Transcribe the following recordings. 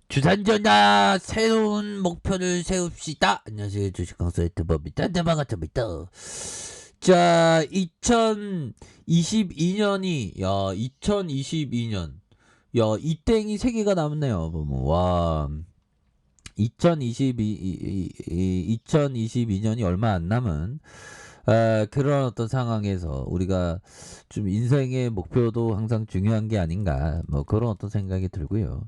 주산전야 새로운 목표를 세웁시다. 안녕하세요. 주식강사의 대법이다. 대박같습니다. 자, 2022년이 2022년 이땡이 3개가 남았네요. 보면 와 2022년이 얼마 안 남은 그런 어떤 상황에서 우리가 좀 인생의 목표도 항상 중요한 게 아닌가 뭐 그런 어떤 생각이 들고요.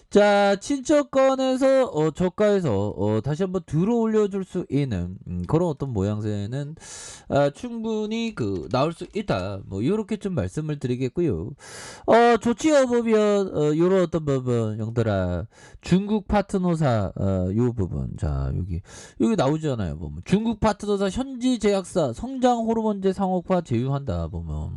자, 친척권에서 저가에서 다시 한번 들어 올려줄 수 있는 그런 어떤 모양새는 충분히 나올 수 있다. 뭐 이렇게 좀 말씀을 드리겠고요. 좋지요 보면 요런 어떤 부분 영들아 중국 파트너사 요 부분 자 여기 나오잖아요. 보면 중국 파트너사 현지 제약사 성장 호르몬제 상업화 제휴한다 보면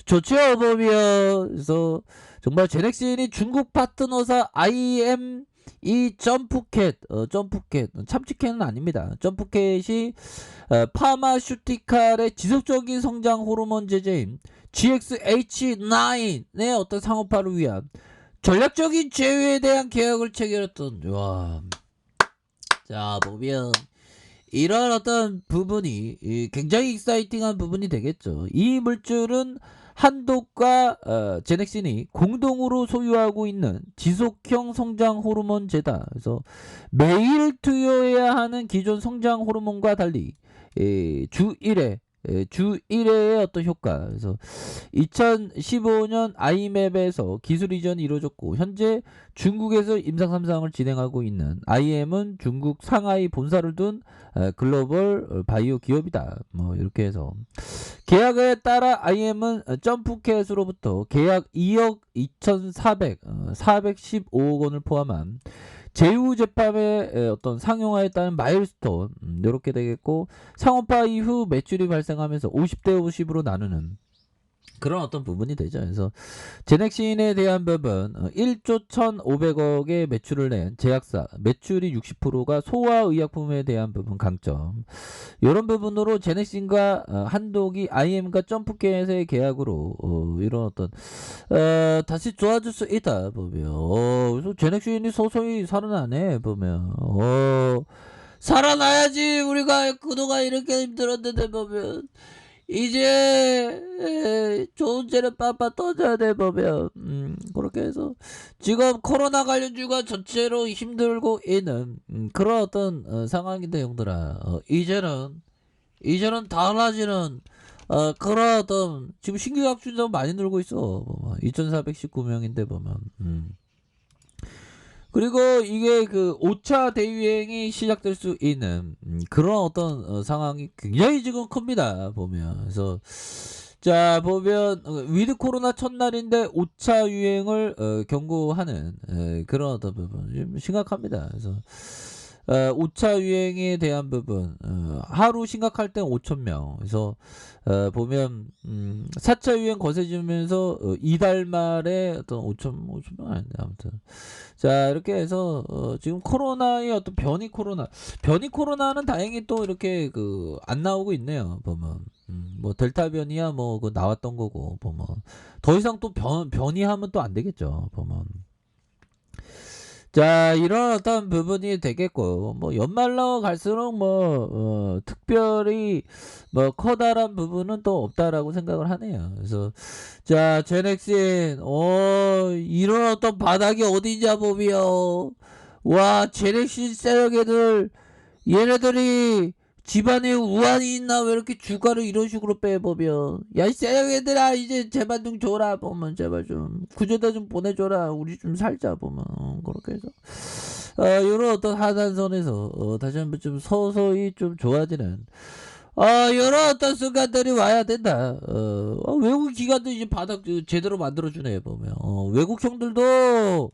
좋지요 보면 그래서 정말 제넥신이 중국 파트너사 IM 이 점프캣 참치캣은 아닙니다. 점프캣이 파마슈티칼의 지속적인 성장 호르몬 제제인 GXH9의 어떤 상업화를 위한 전략적인 제휴에 대한 계약을 체결했던 자 보면 이런 어떤 부분이 굉장히 익사이팅한 부분이 되겠죠. 이 물질은 한독과 제넥신이 공동으로 소유하고 있는 지속형 성장 호르몬제다. 그래서 매일 투여해야 하는 기존 성장 호르몬과 달리 주 1회의 어떤 효과. 그래서 2015년 아이맵에서 기술 이전이 이루어졌고 현재 중국에서 임상 3상을 진행하고 있는 IM은 중국 상하이 본사를 둔 글로벌 바이오 기업이다. 뭐 이렇게 해서 계약에 따라 IM은 점프캣으로부터 계약 2억 415억 원을 포함한 제휴 재판의 어떤 상용화에 따른 마일스톤 이렇게 되겠고 상업화 이후 매출이 발생하면서 50대 50으로 나누는 그런 어떤 부분이 되죠. 그래서 제넥신에 대한 부분 1조 1,500억의 매출을 낸 제약사 매출이 60%가 소아의약품에 대한 부분 강점 이런 부분으로 제넥신과 한독이 IM과 점프캣의 계약으로 이런 어떤 다시 좋아질 수 있다 보면 그래서 제넥신이 서서히 살아나네 보면 살아나야지 우리가 그동안 이렇게 힘들었는데 보면 이제 좋은 재료 빡빡 떠져야 돼 보면 그렇게 해서 지금 코로나 관련주가 전체로 힘들고 있는 그런 어떤 상황인데 형들아 이제는 달라지는 그런 어떤 지금 신규 약주자 많이 늘고 있어 2419명인데 보면 그리고 이게 5차 대유행이 시작될 수 있는 그런 어떤 상황이 굉장히 지금 큽니다 보면 그래서 자 보면 위드 코로나 첫날인데 5차 유행을 경고하는 그런 어떤 부분 좀 심각합니다. 그래서 5차 유행에 대한 부분 하루 심각할 땐 5,000명 그래서 보면 4차 유행 거세지면서 이달 말에 어떤 5,000명 아닌데 아무튼 자 이렇게 해서 지금 코로나의 어떤 변이 코로나는 다행히 또 이렇게 안 나오고 있네요 보면 뭐 델타 변이야 뭐 나왔던 거고 보면 더 이상 또 변이하면 또 안 되겠죠 보면 자 이런 어떤 부분이 되겠고 뭐 연말로 갈수록 뭐 특별히 뭐 커다란 부분은 또 없다라고 생각을 하네요. 그래서 자 제넥신 이런 어떤 바닥이 어디냐 보면 와 제넥신 세력애들 얘네들이 집안에 우환이 있나 왜 이렇게 주가를 이런 식으로 빼보면 야 이 세력애들아 이제 제발 좀 줘라 보면 제발 좀 구조대 좀 보내줘라 우리 좀 살자 보면 그렇게 해서 이런 어떤 하단선에서 다시 한번 좀 서서히 좀 좋아지는 이런 어떤 순간들이 와야 된다. 외국 기관도 이제 바닥 제대로 만들어주네 보면 외국 형들도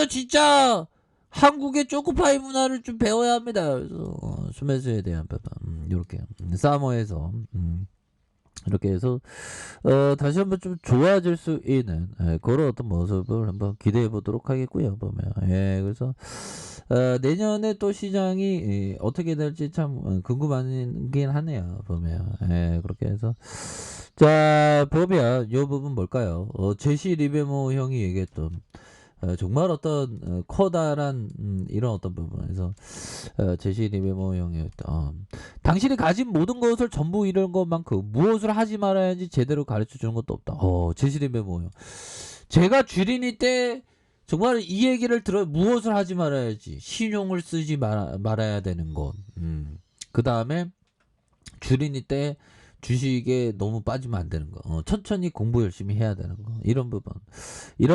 진짜 한국의 초코파이 문화를 좀 배워야 합니다. 그래서 수매수에 대한 부분 이렇게 사모에서 이렇게 해서 다시 한번 좀 좋아질 수 있는 그런 어떤 모습을 한번 기대해 보도록 하겠고요. 보면 그래서 내년에 또 시장이 어떻게 될지 참 궁금하긴 하네요. 보면 그렇게 해서 자 보면 요 부분 뭘까요? 제시 리베모 형이 얘기했던 정말 어떤 커다란 이런 어떤 부분에서 제시 리베모 형이 당신이 가진 모든 것을 전부 잃은 것만큼 무엇을 하지 말아야지 제대로 가르쳐 주는 것도 없다. 제시 리베모 형. 제가 주린이 때 정말 이 얘기를 들어 무엇을 하지 말아야지 신용을 쓰지 말아야 되는 것. 그 다음에 주린이 때 주식에 너무 빠지면 안 되는 거. 천천히 공부 열심히 해야 되는 거. 이런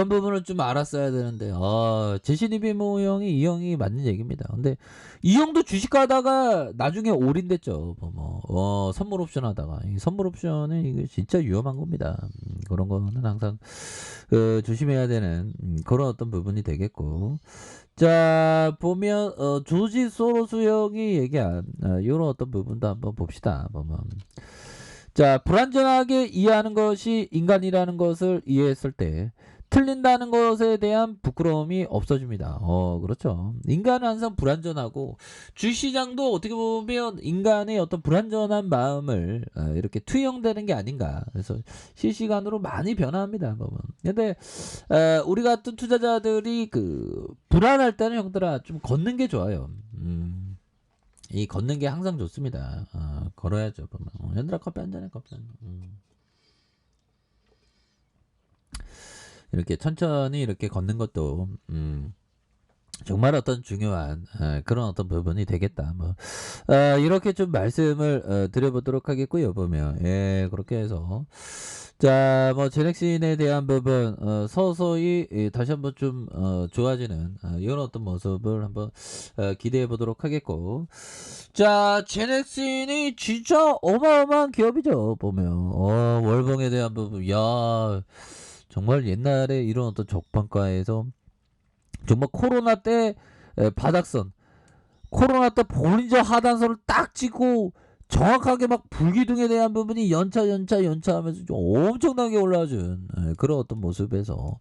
부분을 좀 알았어야 되는데 제시리비모 형이 이 형이 맞는 얘기입니다. 근데 이 형도 주식 가다가 나중에 올인됐죠. 선물 옵션 하다가 이 선물 옵션은 이게 진짜 위험한 겁니다. 그런 거는 항상 조심해야 되는 그런 어떤 부분이 되겠고. 자 보면 조지 소로스 형이 얘기한 이런 어떤 부분도 한번 봅시다. 보면 자 불완전하게 이해하는 것이 인간이라는 것을 이해했을 때 틀린다는 것에 대한 부끄러움이 없어집니다. 그렇죠. 인간은 항상 불완전하고 주시장도 어떻게 보면 인간의 어떤 불완전한 마음을 이렇게 투영되는 게 아닌가. 그래서 실시간으로 많이 변화합니다. 보면. 근데 우리 같은 투자자들이 불안할 때는 형들아 좀 걷는 게 좋아요. 이 걷는 게 항상 좋습니다. 걸어야죠. 보면. 얘들아 커피 한잔해 커피 한잔. 이렇게 천천히 이렇게 걷는 것도 정말 어떤 중요한 그런 어떤 부분이 되겠다. 이렇게 좀 말씀을 드려보도록 하겠고요. 보면 그렇게 해서 자 제넥신에 대한 부분 서서히 다시 한번 좀 좋아지는 이런 어떤 모습을 한번 기대해 보도록 하겠고 자 제넥신이 진짜 어마어마한 기업이죠. 보면 월봉에 대한 부분 야 정말 옛날에 이런 어떤 적반가에서 정말 코로나 때 바닥선 코로나 때 볼린저 하단선을 딱 찍고 정확하게 막 불기둥에 대한 부분이 연차 하면서 좀 엄청나게 올라준 그런 어떤 모습에서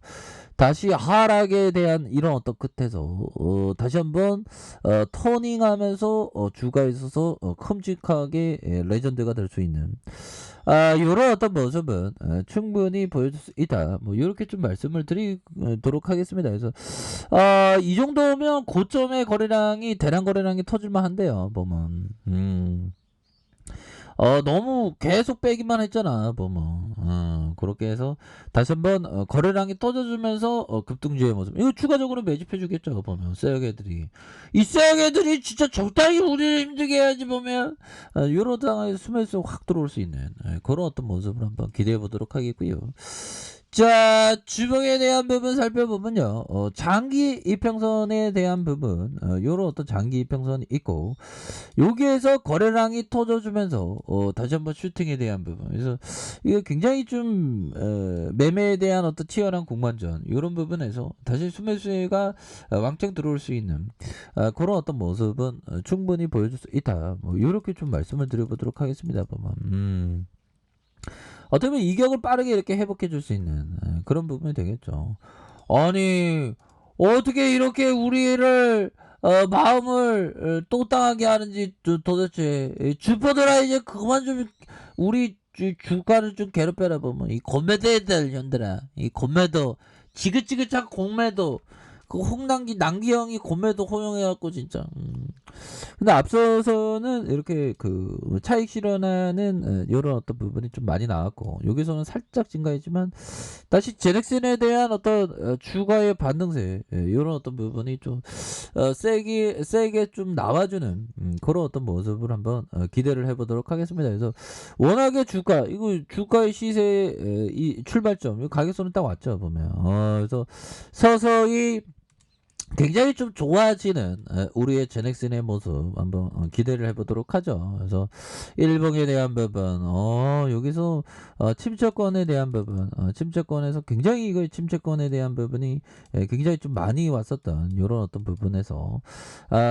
다시 하락에 대한 이런 어떤 끝에서 다시 한번 터닝하면서 주가에 있어서 큼직하게 레전드가 될 수 있는 이런 어떤 모습은 충분히 보여줄 수 있다. 이렇게 좀 말씀을 드리도록 하겠습니다. 그래서 이 정도면 고점의 거래량이 대량 거래량이 터질만 한데요. 보면 너무 계속 빼기만 했잖아. 그렇게 해서 다시 한번 거래량이 터져주면서 급등주의 모습. 이거 추가적으로 매집해주겠죠. 보면 쎄역애들이 이 쎄역애들이 진짜 적당히 우리를 힘들게 해야지. 보면 요런 상황에서 스매스 확 들어올 수 있는 그런 어떤 모습을 한번 기대해 보도록 하겠고요. 자 주봉에 대한 부분 살펴보면요 장기 이평선에 대한 부분 요런 어떤 장기 이평선이 있고 여기에서 거래량이 터져주면서 다시 한번 슈팅에 대한 부분 그래서 이거 굉장히 좀 매매에 대한 어떤 치열한 공방전 이런 부분에서 다시 수매수가 왕창 들어올 수 있는 그런 어떤 모습은 충분히 보여줄 수 있다. 이렇게 좀 말씀을 드려보도록 하겠습니다. 보면 어떻게 보면 이격을 빠르게 이렇게 회복해 줄 수 있는 그런 부분이 되겠죠. 아니 어떻게 이렇게 우리를 마음을 똥땅하게 하는지 도대체 주포들아 이제 그만 좀 우리 주가를 좀 괴롭혀라. 보면 이 고매도들 현들아 이 고매도 지긋지긋한 공매도 그 홍남기 남기형이 고매도 허용해갖고 진짜 근데 앞서서는 이렇게 차익 실현하는 이런 어떤 부분이 좀 많이 나왔고 여기서는 살짝 증가했지만 다시 제넥슨에 대한 어떤 주가의 반등세 이런 어떤 부분이 좀 세게 좀 나와주는 그런 어떤 모습을 한번 기대를 해보도록 하겠습니다. 그래서 워낙에 주가의 시세 이 출발점 이 가격선은 딱 왔죠. 보면 그래서 서서히 굉장히 좀 좋아지는 우리의 제넥슨의 모습 한번 기대를 해보도록 하죠. 그래서 일봉에 대한 부분, 여기서 침체권에 대한 부분, 침체권에서 굉장히 이거 침체권에 대한 부분이 굉장히 좀 많이 왔었던 이런 어떤 부분에서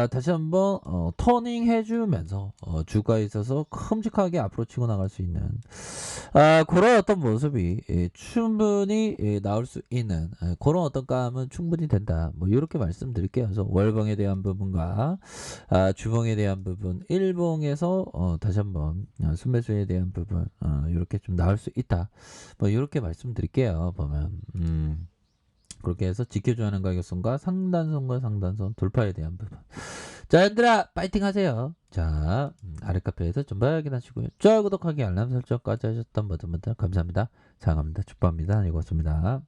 다시 한번 터닝 해주면서 주가에 있어서 큼직하게 앞으로 치고 나갈 수 있는 그런 어떤 모습이 충분히 나올 수 있는 그런 어떤 감은 충분히 된다. 뭐 이렇게 말씀드릴게요. 그래서 월봉에 대한 부분과 주봉에 대한 부분, 일봉에서 다시 한번 순매수에 대한 부분 이렇게 좀 나올 수 있다. 뭐 이렇게 말씀드릴게요. 보면 그렇게 해서 지켜줘야 하는 가격선과 상단선과 상단선 돌파에 대한 부분. 자, 얘들아 파이팅 하세요. 자, 아래 카페에서 전부 확인하시고요. 좋아요, 구독하기, 알람 설정까지 하셨던 모든 분들 감사합니다. 사랑합니다. 축복합니다. 이것습니다.